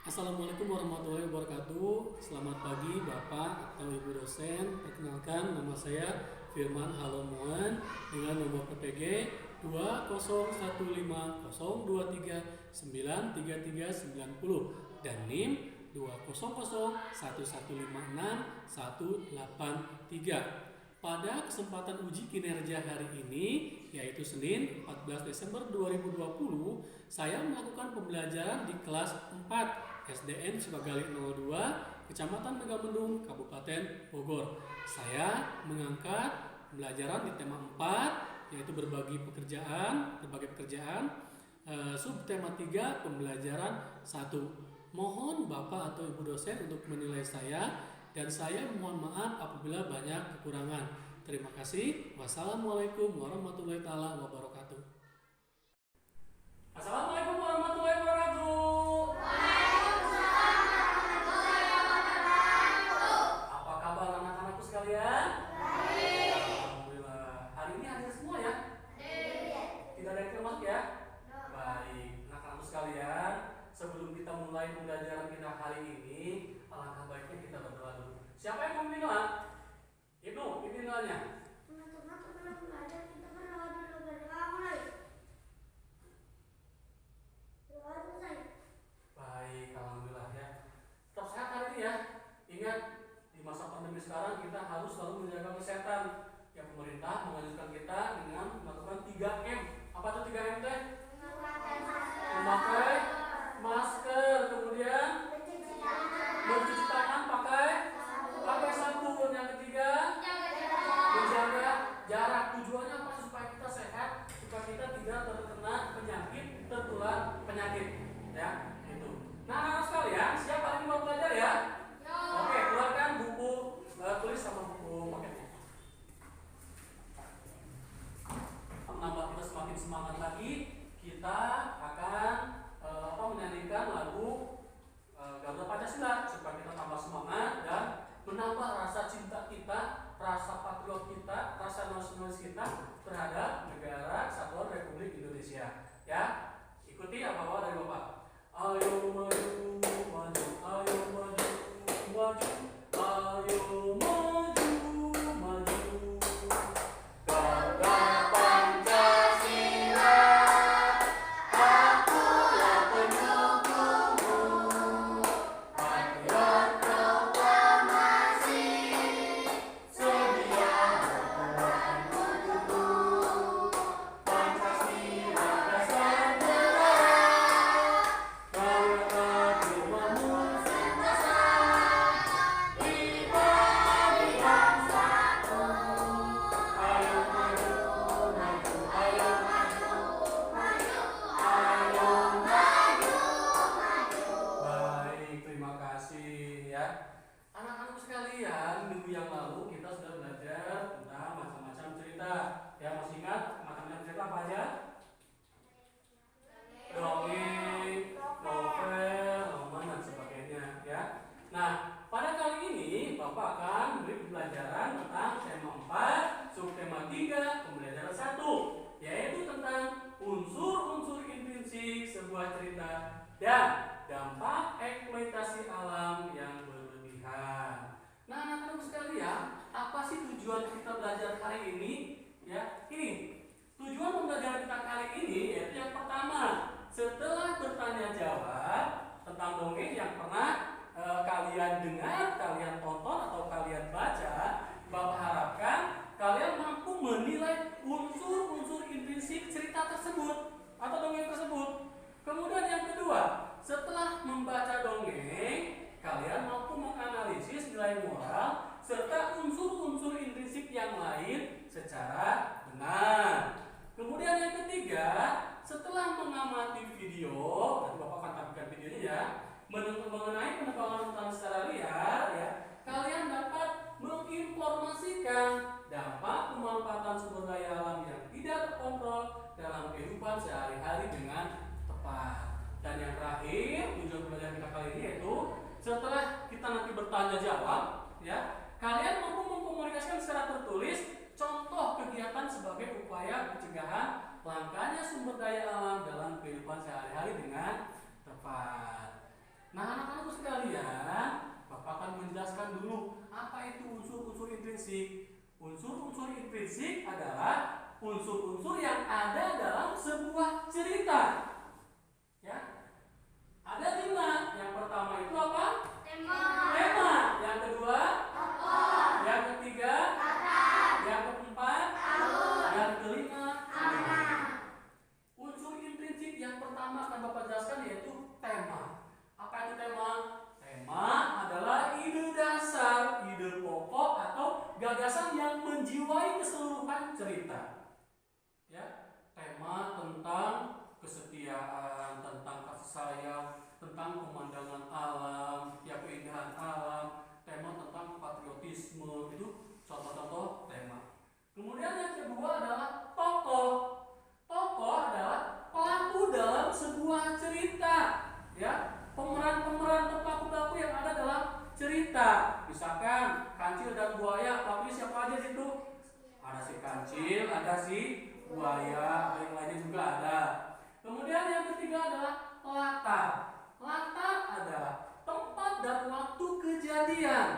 Assalamualaikum warahmatullahi wabarakatuh. Selamat pagi Bapak atau Ibu dosen. Perkenalkan, nama saya Firman Halomuan dengan nomor PPG 2005023933930 dan NIM 20011561183. Pada kesempatan uji kinerja hari ini, yaitu Senin 14 Desember 2020, saya melakukan pembelajaran di kelas 4 SDN Sukagali 02, Kecamatan Megamendung, Kabupaten Bogor. Saya mengangkat pembelajaran di tema 4, yaitu berbagai pekerjaan, subtema 3, pembelajaran 1. Mohon Bapak atau Ibu dosen untuk menilai saya, dan saya mohon maaf apabila banyak kekurangan. Terima kasih. Wassalamualaikum warahmatullahi wabarakatuh. Assalamualaikum warahmatullahi wabarakatuh. Apa kabar anak-anakku sekalian? Baik. Alhamdulillah. Hari ini hadir semua ya? Tidak ada yang termasuk ya? Baik. Anak-anakku sekalian, sebelum kita mulai pembelajaran kita hari ini, alangkah baiknya kita berdoa dulu. Siapa yang mau minum? Ibnu, pimpin doanya. Teman-teman, sebelum belajar kita berdoa dulu. Berdoa mulai. Doa selesai. Baik, alhamdulillah ya. Tetap sehat hari ini ya. Ingat, di masa pandemi sekarang kita harus selalu menjaga kesehatan. Ya, pemerintah menganjurkan kita dengan melakukan 3M. Apa tuh 3M teh? Memakai masker, kemudian mencuci tangan pakai sabun. Yang ketiga, menjaga jarak. Tujuannya apa? Supaya kita sehat, supaya kita tidak terkena penyakit, tertular penyakit. Ya, itu. Nah, anak sekalian, siap hari ini mau belajar ya? Oke, keluarkan buku tulis sama buku paketnya. Menambah kita semakin semangat lagi, kita akan menyanyikan lagu Garuda Pancasila supaya kita tambah semangat dan menambah rasa cinta kita, rasa patriot kita, rasa nasionalis kita terhadap negara Kesatuan Republik Indonesia. Ya, ikuti apa dari Bapak. Ayo maju, maju, ayo maju, maju, ayo maju, maju. Garuda Pancasila, akulah pendukungmu. Patriot proklamasi, sedia berperang untukmu. Pancasila dasar negara, Garuda jiwamu sentosa, pribadi bangsaku. Ayo maju, maju, ayo maju, maju, ayo maju, maju. Baik, terima kasih ya. Anak-anak sekalian, minggu yang lalu kita sudah belajar tentang macam-macam cerita. Ya, masih ingat macam-macam cerita apa aja? Dongeng, novel, roman dan sebagainya ya. Nah, pada kali ini Bapak akan beri pembelajaran tentang tema 4, subtema 3, pembelajaran 1, yaitu tentang unsur-unsur intrinsik sebuah cerita dan dampak eksploitasi alam yang berlebihan. Nah, anak-anak sekalian, apa sih tujuan kita belajar kali ini? Ya, ini tujuan pembelajaran kita kali ini yaitu yang pertama, setelah bertanya jawab tentang dongeng yang pernah kalian dengar, kalian tonton atau kalian baca, Bapak harapkan kalian mampu menilai unsur-unsur intrinsik cerita tersebut atau dongeng tersebut. Kemudian yang kedua, setelah membaca dongeng, kalian mampu menganalisis nilai moral serta unsur-unsur intrinsik yang lain secara benar. Kemudian yang ketiga, setelah mengamati video, nanti Bapak akan tampilkan videonya ya, mengenai penebangan hutan secara liar ya, kalian dapat menginformasikan dampak pemanfaatan sumber daya alam yang tidak terkontrol dalam kehidupan sehari-hari dengan tepat. Dan yang terakhir, tujuan pembelajaran kita kali ini yaitu setelah kita nanti bertanya jawab ya, kalian mampu mengkomunikasikan secara tertulis contoh kegiatan sebagai upaya pencegahan langkanya sumber daya alam dalam kehidupan sehari-hari dengan tepat. Nah, anak-anakku sekalian, Bapak akan menjelaskan dulu apa itu unsur-unsur intrinsik. Unsur-unsur intrinsik adalah unsur-unsur yang ada dalam sebuah cerita. Ya, ada 5. Yang pertama itu apa? Tema. Tema. Yang kedua? Tokoh. Yang ketiga? Latar. Yang keempat? Alur. Yang kelima? Anak. Unsur intrinsik yang pertama akan Bapak jelaskan yaitu tema. Apa itu tema? Tema adalah ide dasar, ide pokok atau gagasan yang menjiwai keseluruhan cerita. Ya, tema tentang kesetiaan, tentang kasih sayang, tentang pemandangan alam, ya keindahan alam, tema tentang patriotisme, itu contoh-contoh tema. Kemudian yang kedua adalah tokoh. Tokoh adalah pelaku dalam sebuah cerita, ya, pemeran-pemeran atau pelaku-pelaku yang ada dalam cerita. Misalkan kancil dan buaya, pelakunya siapa aja situ? Ada si kancil, ada si buaya, yang lainnya juga ada. Kemudian yang ketiga adalah latar. Latar adalah tempat dan waktu kejadian.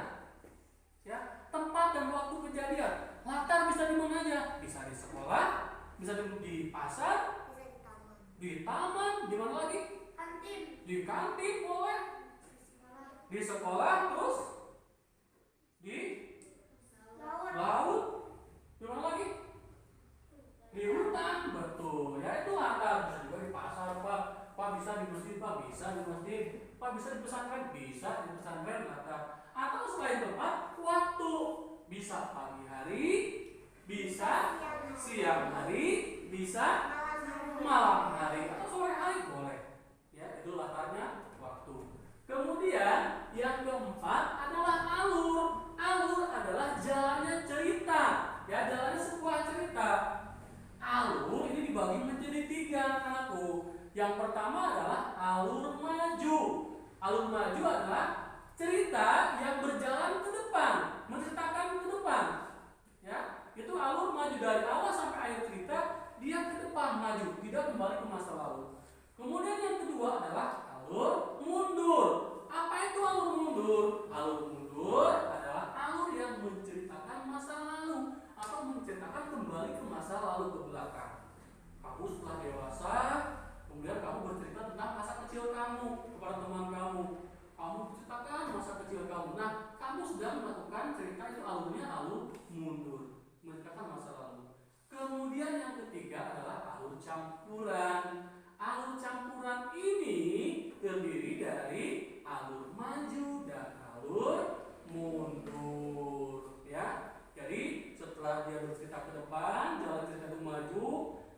Ya, tempat dan waktu kejadian. Latar bisa di mana aja? Bisa di sekolah, bisa di pasar, di taman, di mana lagi? Kantin. Di kantin boleh. Di sekolah, terus di laut. Di mana lagi? Di hutan, betul. Ya itu latar. Bisa juga di pasar, Pak. Pak bisa di masjid, Pak bisa di masjid. Pak bisa di pesantren, bisa di pesantren latar. Atau selain tempat, waktu. Bisa pagi hari, bisa siang hari, bisa malam hari, atau sore hari boleh. Ya, itu latarnya waktu. Kemudian yang keempat adalah alur. Alur adalah jalannya cerita. Ya, jalannya sebuah cerita. Alur ini dibagi menjadi 3, anak-anakku. Yang pertama adalah alur maju. Alur maju adalah cerita yang berjalan ke depan, menceritakan ke depan. Ya, itu alur maju dari awal sampai akhir cerita, dia ke depan maju, tidak kembali ke masa lalu. Kemudian yang kedua adalah alur mundur. Apa itu alur mundur? Alur mundur adalah alur yang menceritakan masa lalu atau menceritakan kembali ke masa lalu ke belakang. Kamu setelah dewasa, kemudian kamu bercerita tentang masa kecil kamu kepada teman kamu. Kamu ceritakan masa kecil kamu. Nah, kamu sedang melakukan cerita, itu alurnya alur mundur, menceritakan masa lalu. Kemudian yang ketiga adalah alur campuran. Alur campuran ini terdiri dari alur maju dan alur mundur. Ya, jadi setelah dia bercerita ke depan, jalan cerita itu maju,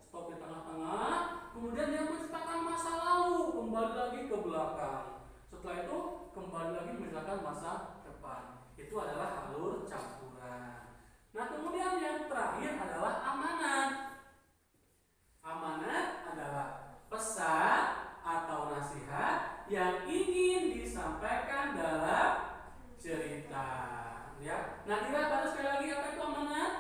stop di tengah-tengah, kemudian dia menceritakan masa lalu, kembali lagi ke belakang. Setelah itu kembali lagi menceritakan masa depan. Itu adalah alur campuran. Nah, kemudian yang terakhir adalah amanat. Amanat adalah pesan atau nasihat yang ingin disampaikan dalam cerita. Ya. Nah, tidak pada sekali lagi apa itu amanat?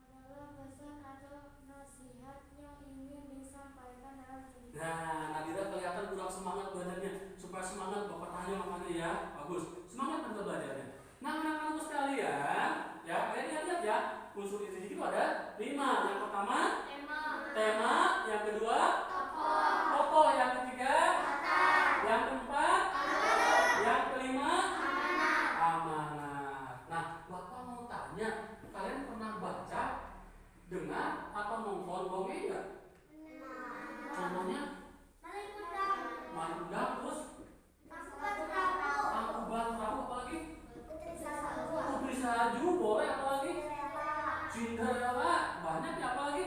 Adalah pesan atau nasihat yang ingin disampaikan dalam cerita. Nah, Nadira kelihatan kurang semangat belajarnya. Supaya semangat Bapak tanya makanya ya. Bagus. Semangat untuk belajarnya. Nah, anak-anakku sekalian, ya, kalian lihat ya. Unsur intrinsik itu ada 5. Yang pertama, tema. Yang kedua, tokoh. Yang ketiga, yang keempat, yang kelima, amanat. Nah, Bapak mau tanya, kalian pernah baca, dengar, atau nonton dongeng enggak? Contohnya, Marundang, terus Tangkuban Perahu, apa lagi? Putri Salju, boleh, apa lagi? Cinderella, banyak ya, apa lagi?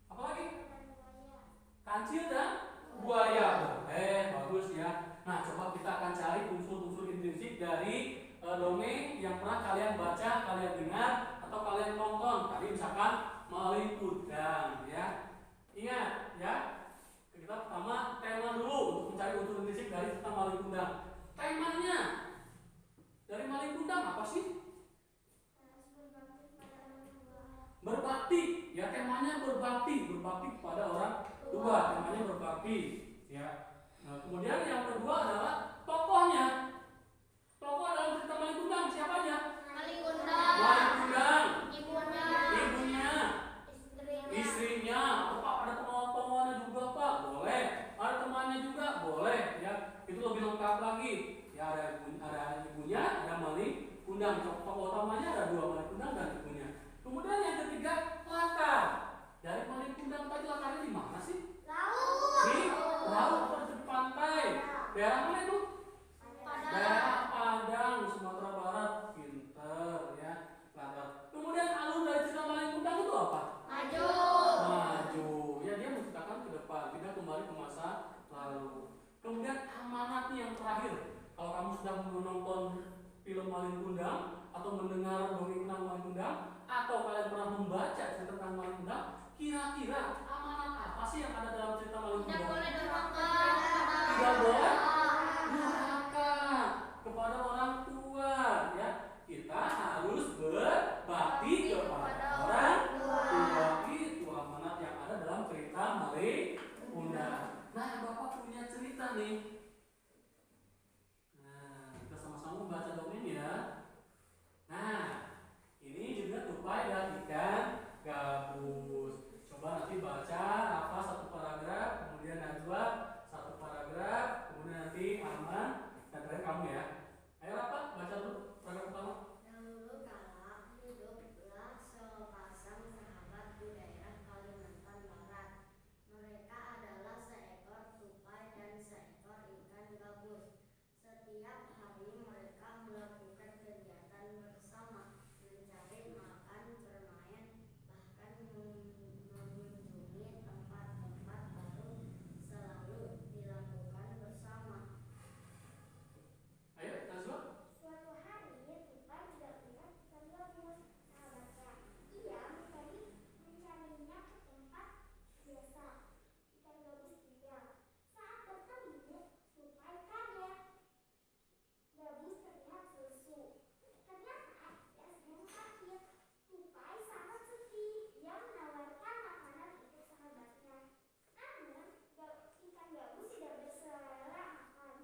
Apa lagi? Kancil dan buaya. Bagus ya. Nah, coba kita akan cari unsur-unsur intrinsik dari dongeng yang pernah kalian baca, kalian dengar, atau kalian tonton. Tadi misalkan Malin Kundang, ya. Ingat, ya. Kita pertama tema dulu untuk mencari unsur intrinsik dari tentang Malin Kundang. Temanya dari Malin Kundang apa sih? Berbakti, ya, temanya berbakti kepada orang tua, temanya berbakti, ya. Nah, kemudian yang kedua adalah tokohnya. Tokoh dalam cerita Malin Kundang siapa aja? Malin Kundang. Malin Kundang. Ibunya. Ibunya. Istrinya. Apa ada pengawal-pengawalnya juga Pak? Boleh. Ada temannya juga? Boleh. Ya, itu lebih lengkap lagi. Ya ada ibunya, ada Malin Kundang. Tokoh utamanya ada dua, Malin Kundang dan ibunya. Kemudian yang ketiga latar. Dari Malin Kundang tadi latarnya di mana sih? Laut. Di laut atau di pantai? Daerah mana itu? Daerah Padang, Sumatera Barat. Pinter ya. Latar. Kemudian alur dari cerita Malin Kundang itu apa? Maju. Maju. Ya dia menceritakan ke depan, tidak kembali ke masa lalu. Kemudian amanat nih yang terakhir. Kalau kamu sedang menonton film Malin Kundang atau mendengar dongeng tentang Malin Kundang atau kalian pernah membaca cerita tentang Malin Kundang, kira-kira amanat apa sih yang ada dalam cerita Malin Tidak Kundang? boleh durhaka. Tidak boleh durhaka kepada orang tua, ya. Kita harus berbakti kepada orang tua. Itu amanat yang ada dalam cerita Malin Kundang. Nah, Bapak punya cerita nih. Nah, kita sama-sama baca dongeng ya. Nah, ini juga tupai dan ikan gabus. Coba nanti baca apa satu paragraf, kemudian Najwa satu paragraf, kemudian nanti Arman dan terakhir kamu ya. Ayo Rafa, baca dulu paragraf pertama. Dahulu kala hiduplah sepasang sahabat di daerah Kalimantan Barat. Mereka adalah seekor tupai dan seekor ikan gabus. Setiap hari mereka melakukan kegiatan bersama, mencari makan, bermain, bahkan mengunjungi tempat-tempat baru selalu dilakukan bersama. Ayo Najwa. Suatu hari, tupai tidak melihat ikan gabus, sahabatnya. Ia mencarinya ke tempat biasa. Ikan gabus diam. Saat bertemu, tupai kaget. Gabus terlihat lesu. Ternyata ia sedang sakit. Tupai sangat sedih. Ia menawarkan makanan untuk sahabatnya. Namun, ikan gabus tidak berselera makan.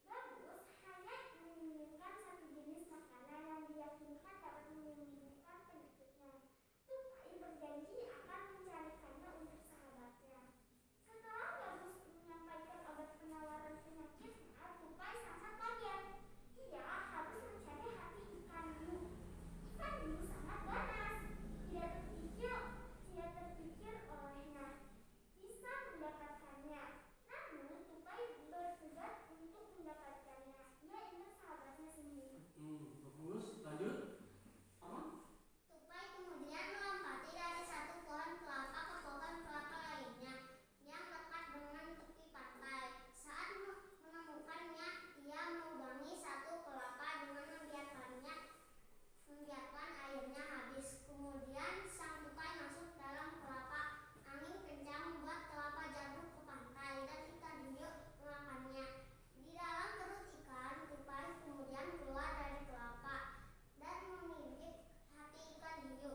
Gabus hanya menginginkan satu jenis makanan yang diyakinkan dapat menyembuhkan penyakitnya. Tupai berjanji akan mencarikannya untuk sahabatnya. Setelah Gabus menyampaikan obat penawaran penyakitnya, Tupai sangat kaget. Ia harus mencari hati ikan hiu. Ikan hiu sangat ganas. Tidak terpikir olehnya bisa mendapatkannya. Namun Tupai bertugas untuk mendapatkannya. Ia ingin sahabatnya sembuh. Bagus. Lanjut. Arman. Tupai kemudian melompati dari satu pohon kelapa ke pohon kelapa lainnya yang dekat dengan tepi pantai. Saat menemukannya, ia melubangi satu kelapa dengan membiarkan airnya habis. Kemudian sang tupai masuk dalam kelapa. Angin kencang membuat kelapa jatuh ke pantai dan ikan hiu memakannya. Di dalam perut ikan, tupai kemudian keluar dari kelapa dan menggigit hati ikan hiu.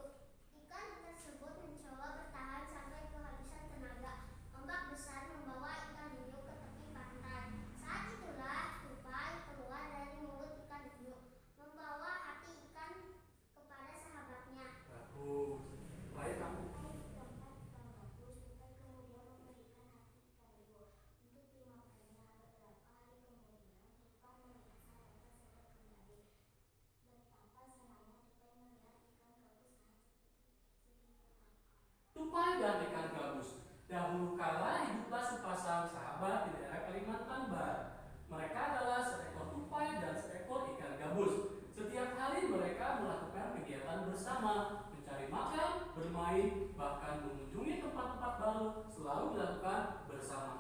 Ikan tersebut mencoba bertahan sampai kehabisan tenaga. Ombak besar membawa ikan hiu ke tepi pantai. Saat itulah tupai keluar dari mulut ikan hiu, membawa hati ikan kepada sahabatnya. Bagus. Baik kamu. Tupai kemudian memberikan hati ikan hiu untuk dimakannya. Beberapa hari kemudian, Tupai melihat sahabatnya sehat kembali. Betapa senangnya Tupai melihat ikan gabus sehat seperti Tupai dan ikan gabus. Dahulu kala hiduplah sepasang sahabat di daerah Kalimantan Barat. Mereka adalah seekor tupai dan seekor ikan gabus. Setiap hari mereka melakukan kegiatan bersama, mencari makan, bermain, bahkan mengunjungi tempat-tempat baru selalu dilakukan bersama.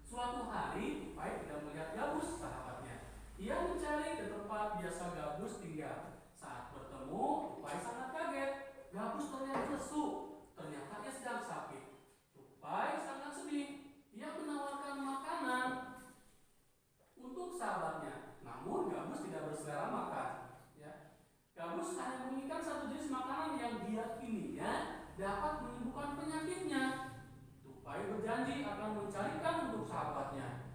Suatu hari Tupai tidak melihat gabus sahabatnya. Ia mencari ke tempat biasa gabus tinggal. Saat bertemu, Tupai sangat kaget. Gabus terlihat lesu. Ternyata ia sedang sakit. Tupai sangat sedih. Ia menawarkan makanan untuk sahabatnya. Namun gabus tidak berselera makan. Ya. Gabus hanya menginginkan satu jenis makanan yang diyakininya dapat menyembuhkan penyakitnya. Tupai berjanji akan mencarikan untuk sahabatnya.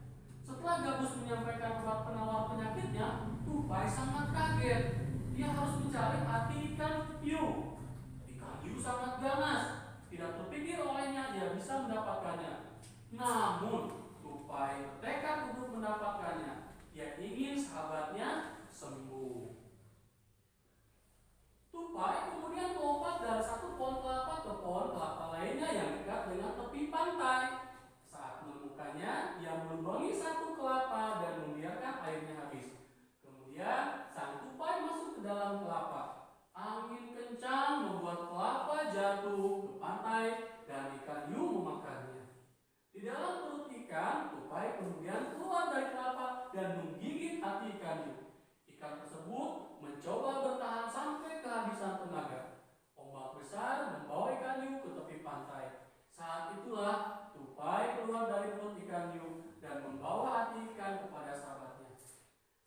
tersebut mencoba bertahan sampai kehabisan tenaga. Ombak besar membawa ikan hiu ke tepi pantai. Saat itulah tupai keluar dari perut ikan hiu dan membawa hati ikan kepada sahabatnya.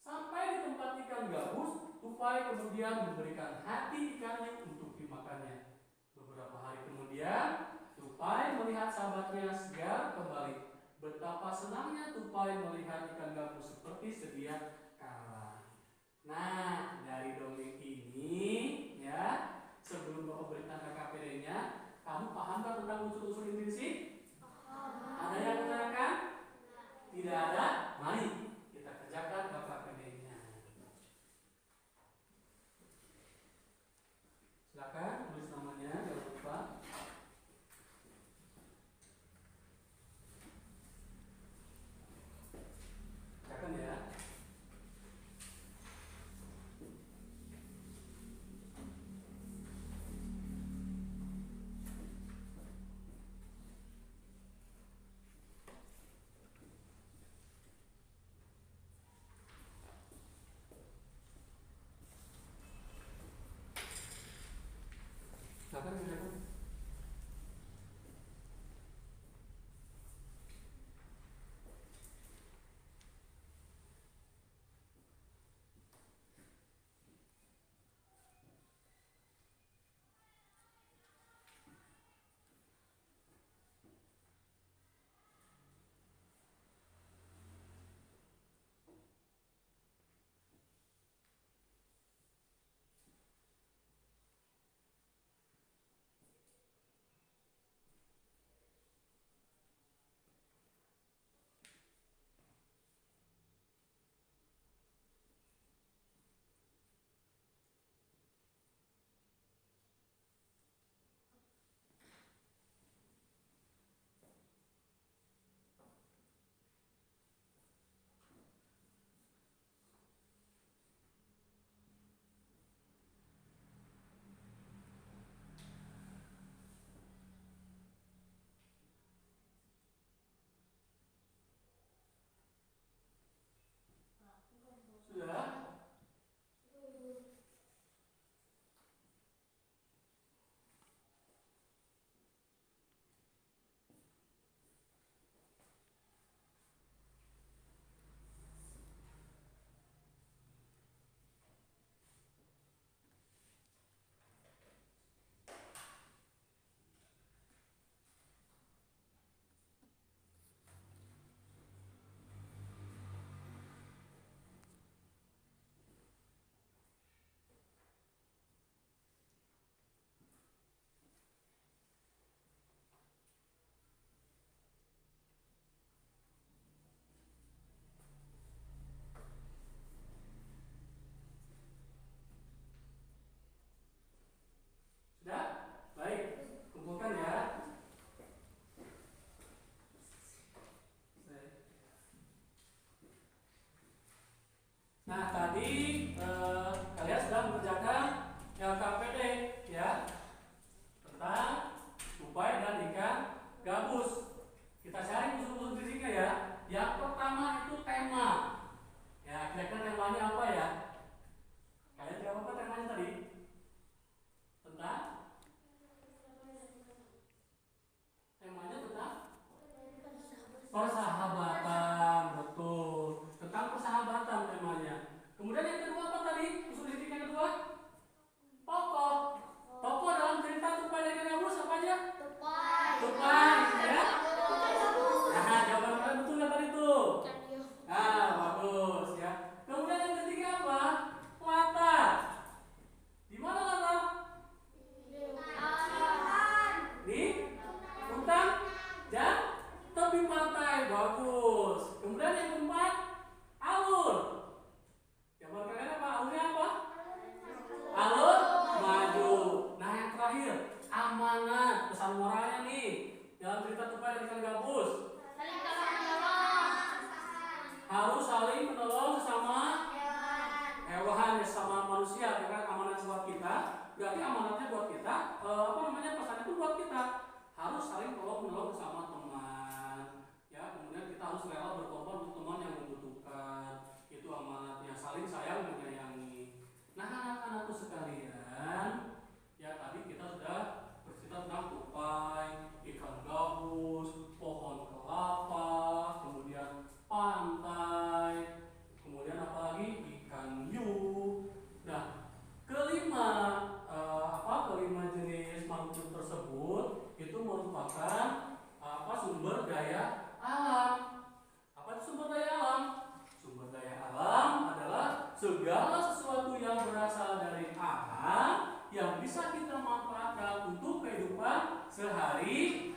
Sampai di tempat ikan gabus, tupai kemudian memberikan hati ikan hiu untuk dimakannya. Beberapa hari kemudian, tupai melihat sahabatnya segar kembali. Betapa senangnya tupai melihat ikan gabus seperti sedia kala. Nah, dari dongeng ini ya, sebelum Bapak berikan KKPD-nya, kamu paham kan tentang unsur-unsur intrinsik? Ada yang menanyakan? Tidak ada? Mari kita kerjakan KKPD-nya. Silakan tulis namanya, jangan lupa. Silakan ya. Silakan silakan. Sudah? Sudah? Baik, kumpulkan ya. Nah, tadi kalian sudah mengerjakan LKPD ya, tentang tupai dan ikan gabus. Kita cari unsur-unsur fisiknya ya. Yang pertama itu tema. Ya, kira-kira temanya apa ya? Kalian jawab apa temanya tadi? Tentang? Temanya tentang? Persahabatan, betul. Tentang persahabatan temanya. Kemudian yang kedua apa tadi? Unsur fisik yang kedua? Tokoh. Tokoh dalam cerita tupai dan ikan gabus apa aja? Tupai, ya? Nah, jawaban kalian betul nggak tadi tuh? Nah, bagus ya. Kemudian yang ketiga apa? Latar. Di mana latar? Di hutan dan tepi pantai. Bagus. Kemudian yang keempat, alur. Jawaban kalian apa? Alurnya apa? Alur maju. Nah, yang terakhir, amanat. Pesan moralnya nih dalam cerita tupai dan ikan gabus. Harus saling menolong sesama hewan, sesama manusia, karena amanat buat kita. Berarti amanatnya buat kita, pesannya itu buat kita. Harus saling menolong sesama teman. Ya, kemudian kita harus rela berkorban untuk teman yang membutuhkan. Itu amanatnya, saling sayang menyayangi. pantai, kemudian apalagi ikan hiu. Nah, kelima jenis makhluk tersebut itu merupakan sumber daya alam. Apa itu sumber daya alam? Sumber daya alam adalah segala sesuatu yang berasal dari alam yang bisa kita manfaatkan untuk kehidupan sehari-hari.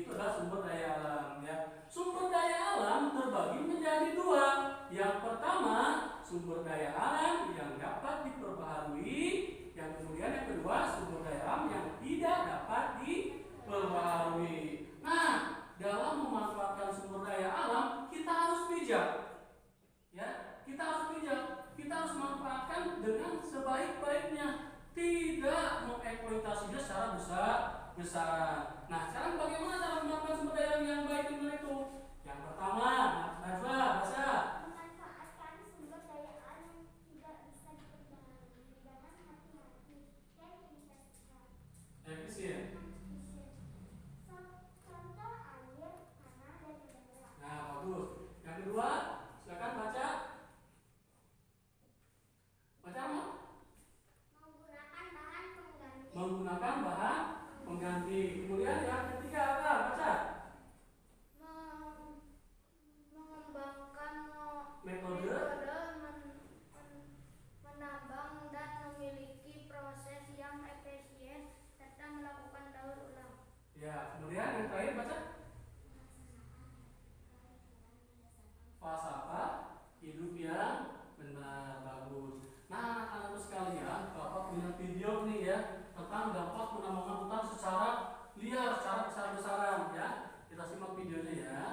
Itu adalah sumber daya alam ya. Sumber daya alam terbagi menjadi dua. Yang pertama, sumber daya alam yang dapat diperbaharui. Yang kemudian yang kedua, sumber daya alam yang tidak dapat diperbaharui. Nah, dalam memanfaatkan sumber daya alam, kita harus bijak. Ya, kita harus bijak. Kita harus manfaatkan dengan sebaik-baiknya, tidak mengeksploitasinya secara besar-besaran. Nah, sekarang bagaimana cara memanfaatkan sumber daya alam yang baik benar itu? Yang pertama, Najwa, baca. Memanfaatkan sumber daya alam yang tidak bisa diperbaharui dengan hati-hati dan investasi. Efisien. Contoh air, tanah, dan udara. Nah, bagus. Yang kedua, silakan baca. Baca apa? Menggunakan bahan pengganti. Menggunakan bahan pengganti. Kemudian yang ketiga apa? Baca. Mengembangkan Metode menambang dan memiliki proses yang efisien serta melakukan daur ulang. Ya, kemudian yang terakhir baca. Falsafah hidup yang benar, bagus. Nah, anak-anakku sekalian, Bapak punya video nih ya tentang dampak penambangan hutan secara liar, secara besar-besaran ya. Kita simak videonya ya.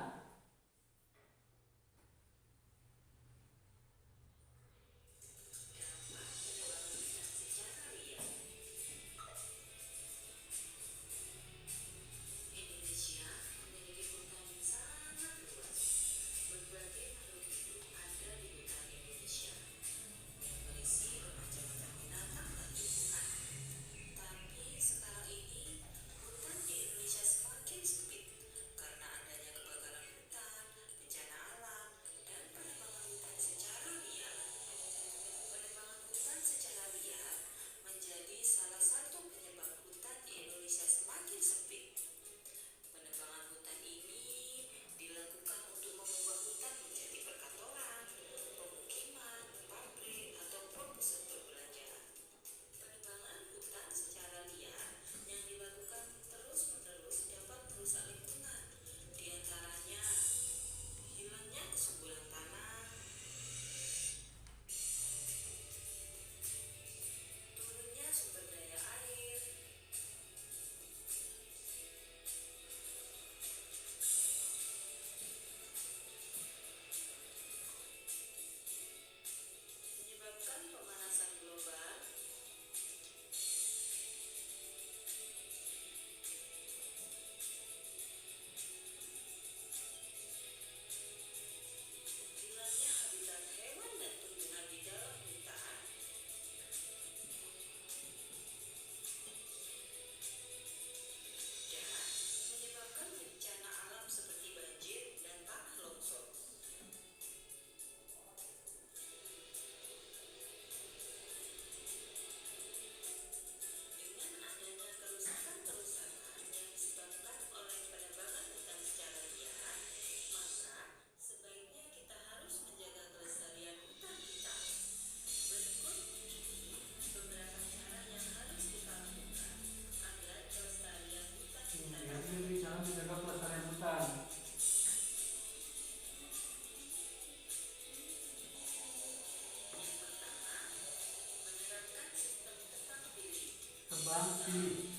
Tebang pilih.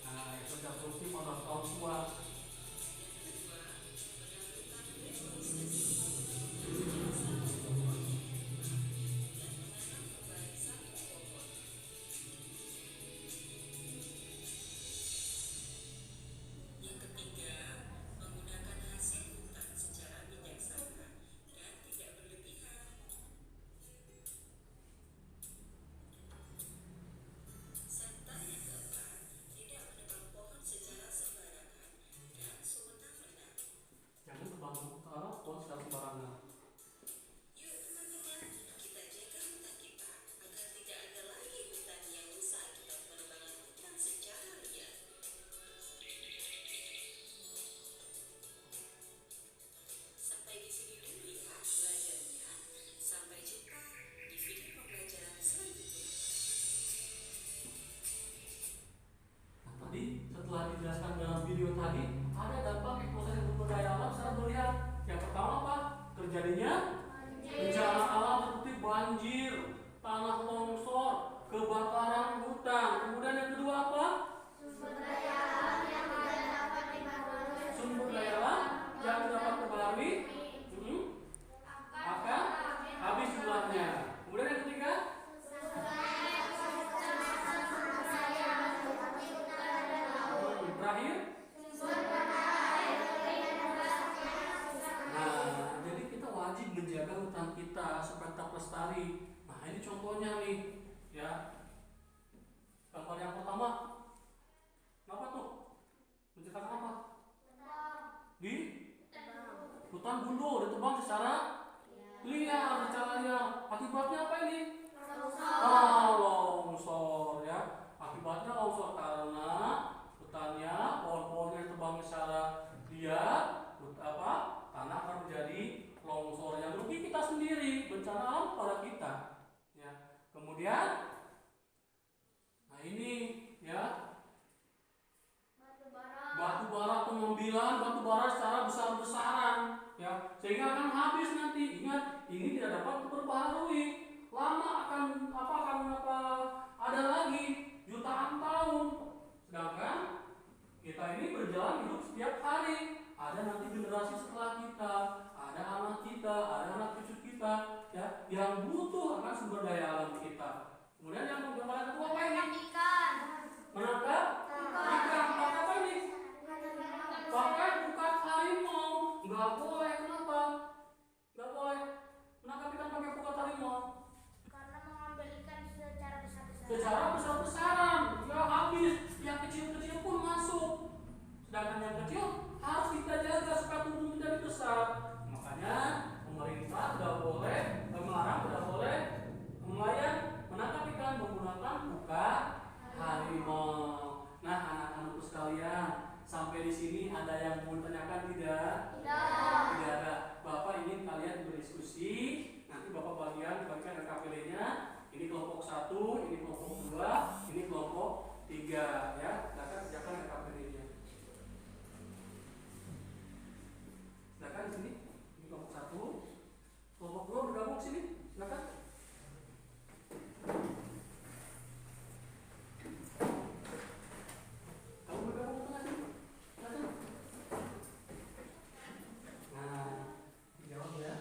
Nah, itu udah produktif atau tahun tua. menjaga hutan kita supaya tetap lestari. Nah, ini contohnya nih, ya. Gambar yang pertama, apa tuh? Menceritakan apa? Di hutan gundul ditebang secara liar, Akibatnya apa ini? Longsor, ya. Akibatnya longsor karena hutannya, pohon-pohonnya ditebang secara liar, tanah akan menjadi longsor yang merugi kita sendiri, bencana alam pada kita. Ya. Kemudian, nah ini, ya, batu bara pengambilan batu bara secara besar-besaran, ya, sehingga akan habis nanti. Ingat, ini tidak dapat diperbaharui. Lama akan ada lagi jutaan tahun. Sedangkan kita ini berjalan hidup setiap hari. Ada nanti generasi setelah kita, ada anak kita, ada anak cucu kita, ya, yang butuh akan sumber daya alam kita. Kemudian yang kedua apa ini? Menangkap ikan. Pakai apa ini? Pakai bukan harimau. Nggak boleh. Kenapa? Nggak boleh menangkap ikan pakai bukan harimau. Karena mengambil ikan secara besar-besaran. Secara besar-besaran, ya habis. Yang kecil-kecil pun masuk. Sedangkan yang kecil harus kita jaga supaya tumbuh menjadi besar. Makanya pemerintah tidak boleh melarang, tidak boleh nelayan menangkap ikan menggunakan bukan harimau. Nah, anak-anakku sekalian, sampai di sini ada yang mau ditanyakan tidak? Tidak ada. Bapak ingin kalian berdiskusi. Nanti Bapak bagikan RKPD-nya. Ini kelompok 1, ini kelompok 2, ini kelompok 3, ya. Silakan kerjakan RKPD-nya. Silakan di sini. Ini kelompok 1. Kelompok 2 bergabung sini. Silakan. Kamu bergabung tengah sini. Silakan. Nah, dijawab ya.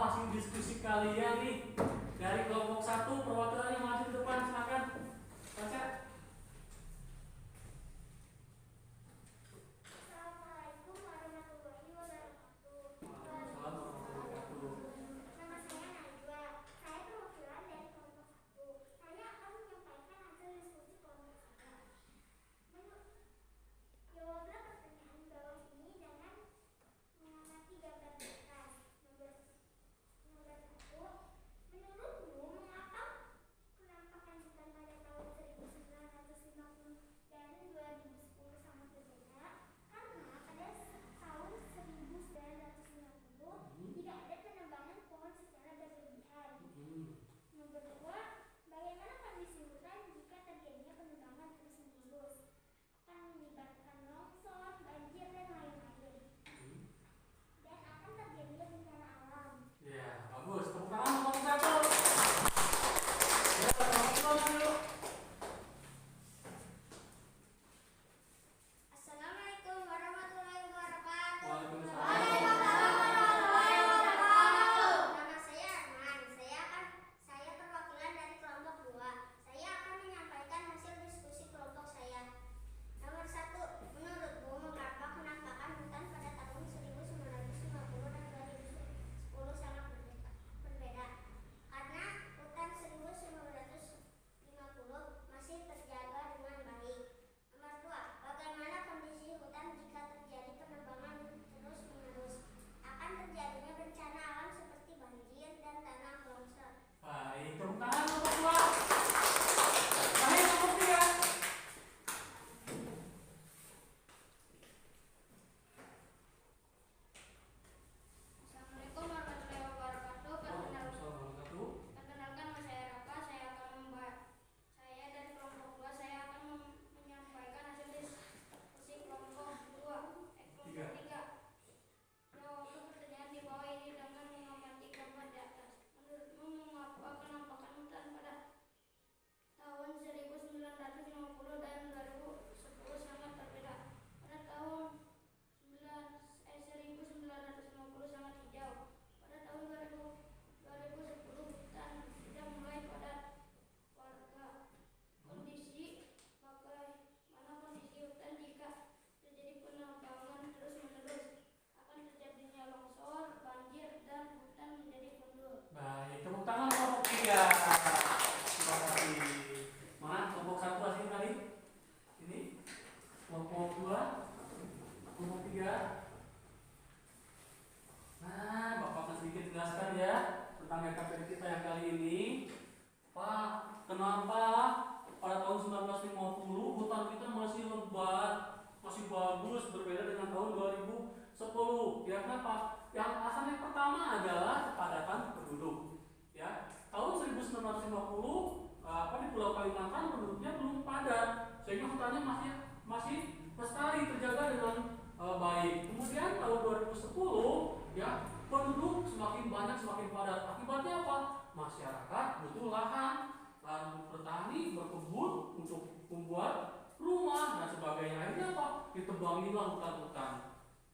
hasil diskusi kalian nih? Dari kelompok 1 perwakilannya maju ke depan, silakan. Baca. Assalamualaikum warahmatullahi wabarakatuh. Waalaikumsalam warahmatullahi wabarakatuh. Nama saya Najwa. Saya perwakilan dari kelompok 1. Saya akan menyampaikan hasil diskusi kelompok saya. Jawablah pertanyaan di bawah ini dengan mengamati gambar di atas. Nomor 1. Menurutmu mengapa penampakan hutan pada tahun 1950 dan 2010 sangat berbeda? Karena pada tahun 1950 tidak ada penebangan pohon secara berlebihan. Nomor 2. Bagaimana kondisi hutan jika terjadinya penebangan terus-menerus? Akan menyebabkan longsor, banjir, dan lain-lain. Dan akan terjadinya bencana alam. Ya, bagus. Tepuk tangan untuk kelompok 1. Ya, kelompok 2 dulu. Assalamualaikum warahmatullahi wabarakatuh. Waalaikumsalam. Nama saya Arman. Saya perwakilan dari kelompok 2. Saya akan menyampaikan hasil diskusi kelompok saya. Nomor 1. Menurutmu mengapa penampakan hutan pada tahun 1950 dan 2010 sangat berbeda? Karena hutan 1950 masih terjaga dengan baik. Nomor 2. Bagaimana kondisi hutan jika terjadi penebangan terus-menerus? Akan terjadinya bencana alam seperti banjir dan tanah longsor. Baik, tepuk tangan untuk kelompok 2. Baik, kelompok 3. Assalamualaikum warahmatullahi wabarakatuh. Waalaikumsalam warahmatullahi wabarakatuh. Perkenalkan, nama saya Raka. Saya dari kelompok 2. Saya akan menyampaikan hasil diskusi kelompok 3. Jawablah pertanyaan di bawah ini dengan mengamati gambar di atas. Menurutmu mengapa penampakan hutan pada tahun 1950 dan 2010 sangat berbeda? Pada tahun 1950 sangat hijau. Pada tahun 2010 hutan sudah mulai padat warga. Bagaimana kondisi hutan jika terjadi penebangan terus-menerus? Akan terjadinya longsor, banjir, dan hutan menjadi gundul. Baik, tepuk tangan kelompok 3. Terima kasih. Mana kelompok 1 hasil tadi? Ini. Kelompok 2. Kelompok 3. Nah, Bapak akan sedikit jelaskan ya tentang EKPD kita yang kali ini. Pak, kenapa pada tahun 1950 hutan kita masih lebat, masih bagus, berbeda dengan tahun 2010? Ya, kenapa? Yang asalnya pertama adalah kepadatan penduduk. Ya, tahun 1950 di Pulau Kalimantan penduduknya belum padat, sehingga hutannya masih lestari, terjaga dengan baik. Kemudian tahun 2010 ya penduduk semakin banyak, semakin padat. Akibatnya apa? Masyarakat butuh lahan, lalu bertani, berkebun untuk membuat rumah dan sebagainya. Akhirnya apa? Ditebangilah hutan-hutan.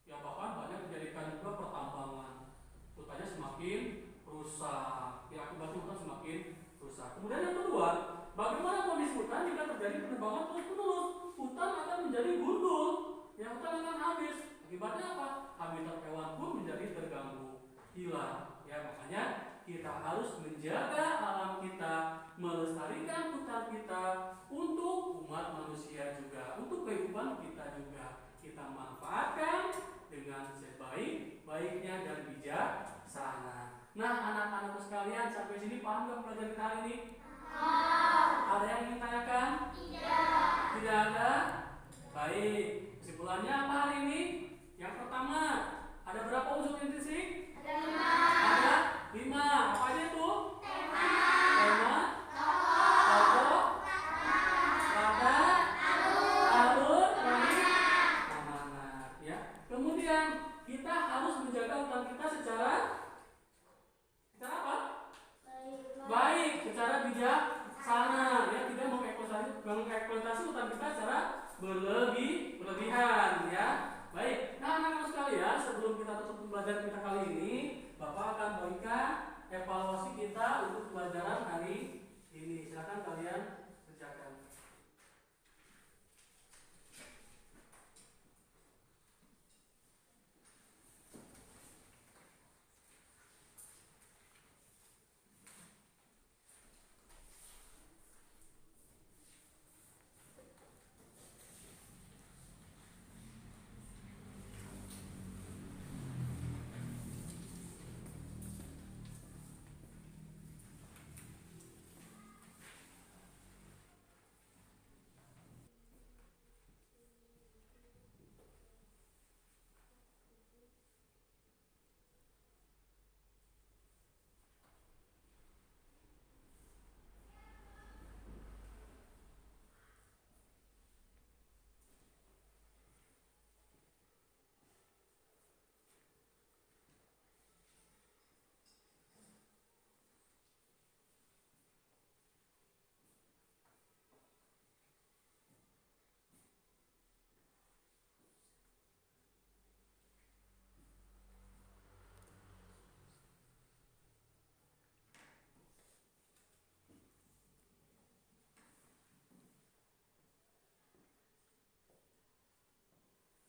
Ya bahkan banyak dijadikan juga pertambangan. Hutannya semakin rusak. Ya akibatnya hutan semakin rusak. Kemudian yang kedua, bagaimana kondisi hutan jika terjadi penebangan terus-menerus? Hutan akan menjadi gundul. Ya hutan akan habis. Akibatnya apa? Habitat hewan pun menjadi terganggu, hilang. Ya makanya kita harus menjaga alam kita, melestarikan hutan kita untuk umat manusia juga, untuk kehidupan kita juga. Kita manfaatkan dengan sebaik-baiknya dan bijaksana. Nah, anak-anakku sekalian, sampai sini paham gak pelajaran kita hari ini? Ada yang ingin tanyakan? Tidak ada? Baik. Kesimpulannya apa hari ini? Yang pertama, ada berapa unsur intrinsik? Ada 5. Apa aja itu? Tema, tokoh, kata, alur, amanat. Ya. Kemudian kita harus menjaga hutan kita secara apa? Baik, secara bijaksana. Ya, tidak mengeksploitasi hutan kita secara berlebihan. Ya. Baik. Nah, anak-anak sekalian, sebelum kita tutup pembelajaran kita kali ini, Bapak kita untuk pelajaran hari ini. Silakan kalian kerjakan.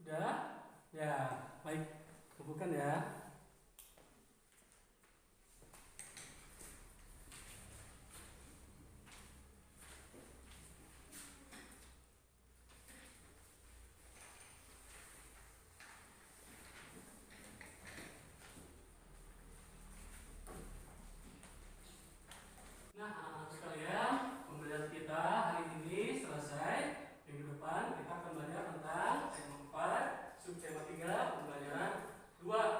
Udah? Ya, baik. Bukan ya. Nah, anak-anak sekalian, pembelajaran kita hari ini selesai. Minggu depan kita akan belajar tentang tema 4, subtema 3, pembelajaran 2.